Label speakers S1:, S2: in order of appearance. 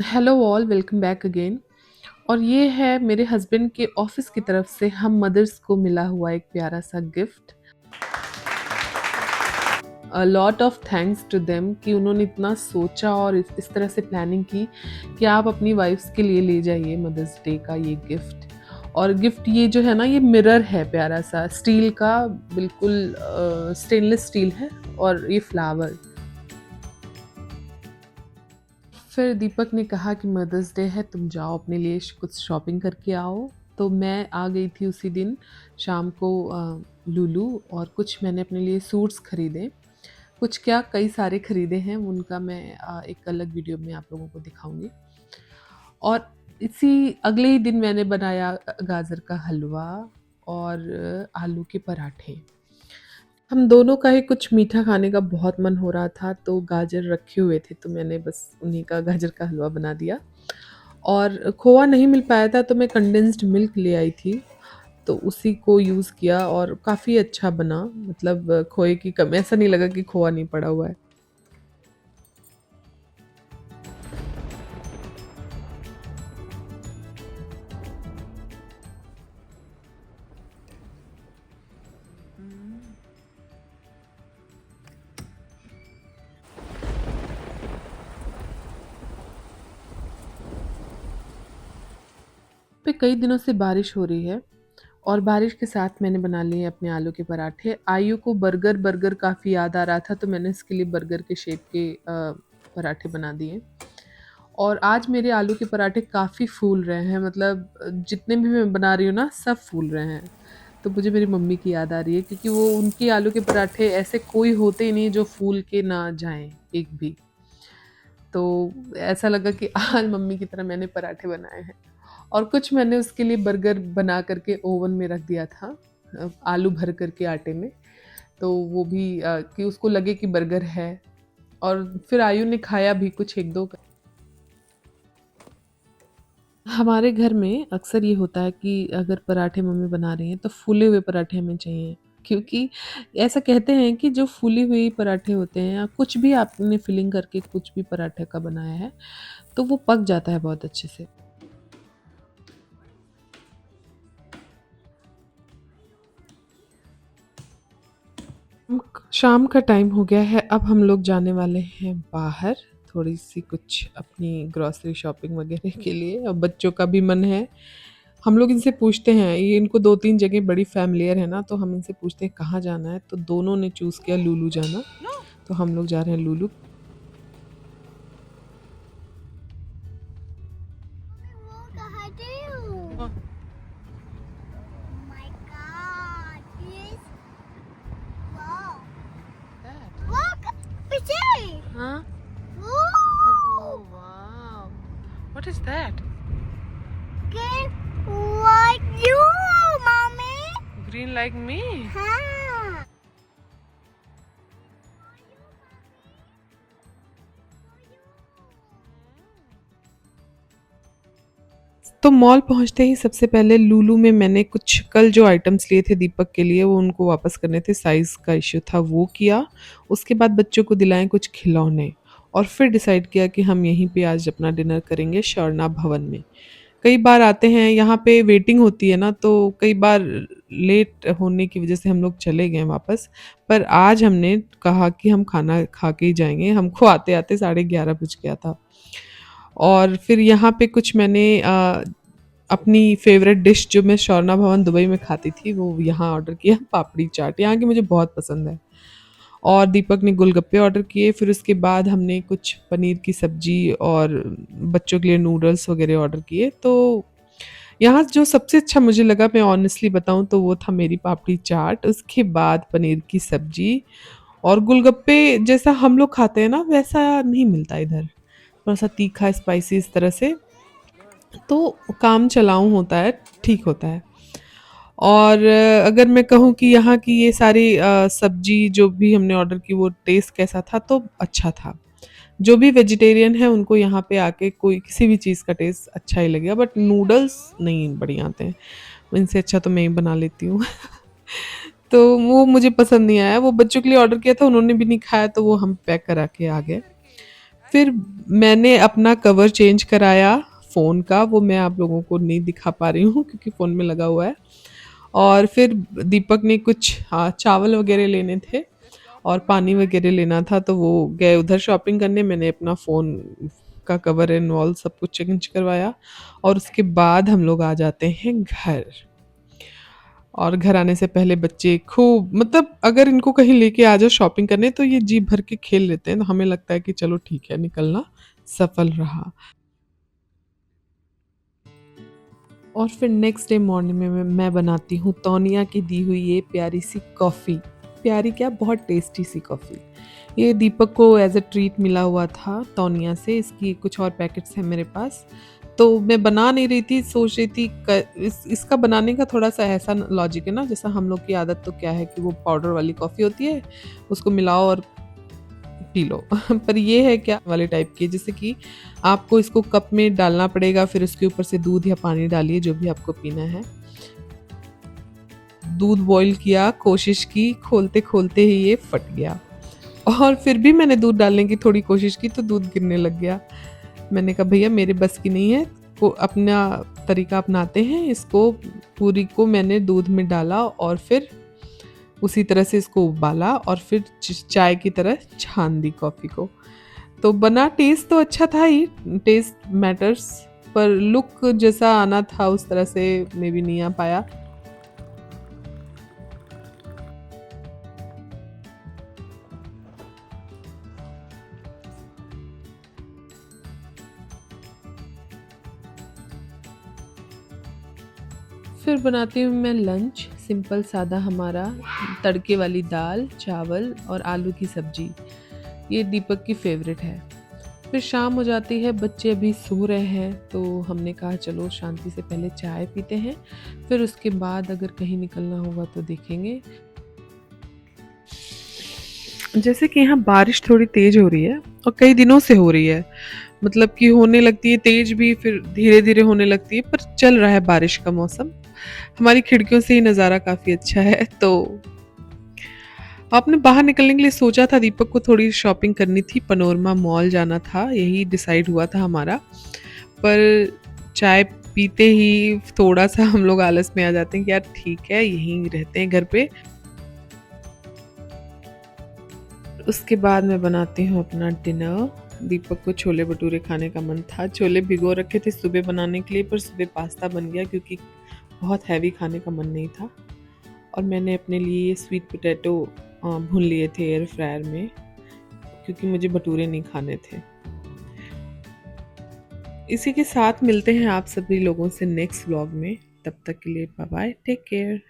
S1: Hello all, welcome back again. और ये है मेरे हस्बैंड के ऑफिस की तरफ से हम मदर्स को मिला हुआ एक प्यारा सा gift. A lot of thanks to them कि उन्होंने इतना सोचा और इस तरह से प्लानिंग की कि आप अपनी वाइफ्स के लिए ले जाइए मदर्स डे का ये गिफ्ट। और गिफ्ट ये जो है ना, ये मिरर है प्यारा सा स्टील का, बिल्कुल स्टेनलेस स्टील है। और ये फ्लावर। फिर दीपक ने कहा कि मदर्स डे है, तुम जाओ अपने लिए कुछ शॉपिंग करके आओ। तो मैं आ गई थी उसी दिन शाम को लुलु, और कुछ मैंने अपने लिए सूट्स खरीदे। कुछ क्या, कई सारे खरीदे हैं, उनका मैं एक अलग वीडियो में आप लोगों को दिखाऊंगी। और इसी अगले ही दिन मैंने बनाया गाजर का हलवा और आलू के पराठे। हम दोनों का ही कुछ मीठा खाने का बहुत मन हो रहा था, तो गाजर रखे हुए थे, तो मैंने बस उन्हीं का गाजर का हलवा बना दिया। और खोआ नहीं मिल पाया था, तो मैं कंडेंस्ड मिल्क ले आई थी, तो उसी को यूज़ किया और काफ़ी अच्छा बना। मतलब खोए की कम ऐसा नहीं लगा कि खोआ नहीं पड़ा हुआ है। पे कई दिनों से बारिश हो रही है, और बारिश के साथ मैंने बना लिए अपने आलू के पराठे। आयु को बर्गर बर्गर काफ़ी याद आ रहा था, तो मैंने इसके लिए बर्गर के शेप के पराठे बना दिए। और आज मेरे आलू के पराठे काफ़ी फूल रहे हैं, मतलब जितने भी मैं बना रही हूँ ना, सब फूल रहे हैं। तो मुझे मेरी मम्मी की याद आ रही है, क्योंकि वो उनके आलू के पराठे ऐसे कोई होते ही नहीं जो फूल के ना जाएं एक भी। तो ऐसा लगा कि आज मम्मी की तरह मैंने पराठे बनाए हैं। और कुछ मैंने उसके लिए बर्गर बना करके ओवन में रख दिया था, आलू भर करके आटे में। तो वो भी कि उसको लगे कि बर्गर है। और फिर आयु ने खाया भी कुछ एक दो। हमारे घर में अक्सर ये होता है कि अगर पराठे मम्मी बना रही हैं तो फूले हुए पराठे हमें चाहिए, क्योंकि ऐसा कहते हैं कि जो फूली हुई पराठे होते हैं, या कुछ भी आपने फिलिंग करके कुछ भी पराठे का बनाया है, तो वो पक जाता है बहुत अच्छे से। शाम का टाइम हो गया है, अब हम लोग जाने वाले हैं बाहर, थोड़ी सी कुछ अपनी ग्रॉसरी शॉपिंग वगैरह के लिए। अब बच्चों का भी मन है। हम लोग इनसे पूछते हैं, ये इनको 2-3 जगह बड़ी फ़ैमिलियर है ना, तो हम इनसे पूछते हैं कहाँ जाना है, तो दोनों ने चूज़ किया लुलु जाना। तो हम लोग जा रहे हैं लुलु।
S2: Oh my God! This wow! Look, picture!
S1: हाँ?
S2: Woo!
S1: Oh wow! What is that?
S2: Green like you, mommy.
S1: Green like me?
S2: हाँ.
S1: तो मॉल पहुंचते ही सबसे पहले लुलु में मैंने कुछ कल जो आइटम्स लिए थे दीपक के लिए, वो उनको वापस करने थे, साइज़ का इश्यू था, वो किया। उसके बाद बच्चों को दिलाएं कुछ खिलौने, और फिर डिसाइड किया कि हम यहीं पे आज अपना डिनर करेंगे शरना भवन में। कई बार आते हैं यहाँ पे, वेटिंग होती है ना, तो कई बार लेट होने की वजह से हम लोग चले गए वापस। पर आज हमने कहा कि हम खाना खा के ही जाएंगे, हमको आते आते 11:30 बज गया था। और फिर यहाँ पे कुछ मैंने अपनी फ़ेवरेट डिश जो मैं शौर्णा भवन दुबई में खाती थी, वो यहाँ ऑर्डर किया, पापड़ी चाट, यहाँ की मुझे बहुत पसंद है। और दीपक ने गोलगप्पे ऑर्डर किए, फिर उसके बाद हमने कुछ पनीर की सब्ज़ी और बच्चों के लिए नूडल्स वग़ैरह ऑर्डर किए। तो यहाँ जो सबसे अच्छा मुझे लगा, मैं ऑनेस्टली बताऊँ, तो वो था मेरी पापड़ी चाट, उसके बाद पनीर की सब्ज़ी। और गोलगप्पे जैसा हम लोग खाते हैं ना, वैसा नहीं मिलता इधर। थोड़ा-सा तीखा, स्पाइसी इस तरह से, तो काम चलाऊ होता है, ठीक होता है। और अगर मैं कहूँ कि यहाँ की ये सारी सब्ज़ी जो भी हमने ऑर्डर की, वो टेस्ट कैसा था, तो अच्छा था। जो भी वेजिटेरियन है उनको यहाँ पे आके कोई किसी भी चीज़ का टेस्ट अच्छा ही लगेगा, बट नूडल्स नहीं बढ़िया आते हैं। इनसे अच्छा तो मैं ही बना लेती हूँ। तो वो मुझे पसंद नहीं आया, वो बच्चों के लिए ऑर्डर किया था, उन्होंने भी नहीं खाया, तो वो हम पैक करा के आ गए। फिर मैंने अपना कवर चेंज कराया फ़ोन का, वो मैं आप लोगों को नहीं दिखा पा रही हूँ क्योंकि फ़ोन में लगा हुआ है। और फिर दीपक ने कुछ चावल वगैरह लेने थे और पानी वगैरह लेना था, तो वो गए उधर शॉपिंग करने। मैंने अपना फ़ोन का कवर एंड ऑल सब कुछ चेंज करवाया और उसके बाद हम लोग आ जाते हैं घर। और घर आने से पहले बच्चे खूब, मतलब अगर इनको कहीं लेके आ जाओ शॉपिंग करने तो ये जी भर के खेल लेते हैं, तो हमें लगता है कि चलो ठीक है, निकलना सफल रहा। और फिर नेक्स्ट डे मॉर्निंग में मैं बनाती हूँ तौनिया की दी हुई ये प्यारी सी कॉफ़ी। प्यारी क्या, बहुत टेस्टी सी कॉफ़ी। ये दीपक को एज अ ट्रीट मिला हुआ था तौनिया से। इसकी कुछ और पैकेट्स हैं मेरे पास, तो मैं बना नहीं रही थी, सोच रही थी इसका बनाने का थोड़ा सा ऐसा लॉजिक है ना, जैसा हम लोग की आदत तो क्या है कि वो पाउडर वाली कॉफ़ी होती है, उसको मिलाओ और पी लो। पर ये है क्या वाले टाइप की, जैसे कि आपको इसको कप में डालना पड़ेगा, फिर उसके ऊपर से दूध या पानी डालिए जो भी आपको पीना है। दूध बॉईल किया, कोशिश की, खोलते खोलते ही ये फट गया। और फिर भी मैंने दूध डालने की थोड़ी कोशिश की तो दूध गिरने लग गया। मैंने कहा भैया मेरे बस की नहीं है, को अपना तरीका अपनाते हैं। इसको पूरी को मैंने दूध में डाला और फिर उसी तरह से इसको उबाला और फिर चाय की तरह छान दी कॉफ़ी को। तो बना, टेस्ट तो अच्छा था ही, टेस्ट मैटर्स, पर लुक जैसा आना था उस तरह से मे बी नहीं आ पाया। फिर बनाती हूँ मैं लंच, सिंपल सादा हमारा, तड़के वाली दाल, चावल और आलू की सब्जी। ये दीपक की फेवरेट है। फिर शाम हो जाती है, बच्चे अभी सो रहे हैं, तो हमने कहा चलो शांति से पहले चाय पीते हैं, फिर उसके बाद अगर कहीं निकलना होगा तो देखेंगे। जैसे कि यहाँ बारिश थोड़ी तेज हो रही है और कई दिनों से हो रही है, मतलब कि होने लगती है तेज भी, फिर धीरे धीरे होने लगती है, पर चल रहा है बारिश का मौसम। हमारी खिड़कियों से ही नज़ारा काफ़ी अच्छा है। तो आपने बाहर निकलने के लिए सोचा था, दीपक को थोड़ी शॉपिंग करनी थी, पनोरमा मॉल जाना था, यही डिसाइड हुआ था हमारा। पर चाय पीते ही थोड़ा सा हम लोग आलस में आ जाते हैं कि यार ठीक है यहीं रहते हैं घर पे। उसके बाद मैं बनाती हूँ अपना डिनर। दीपक को छोले भटूरे खाने का मन था, छोले भिगो रखे थे सुबह बनाने के लिए, पर सुबह पास्ता बन गया क्योंकि बहुत हैवी खाने का मन नहीं था। और मैंने अपने लिए ये स्वीट पोटैटो भून लिए थे एयर फ्रायर में, क्योंकि मुझे भटूरे नहीं खाने थे। इसी के साथ मिलते हैं आप सभी लोगों से नेक्स्ट व्लॉग में। तब तक के लिए बाय बाय, टेक केयर।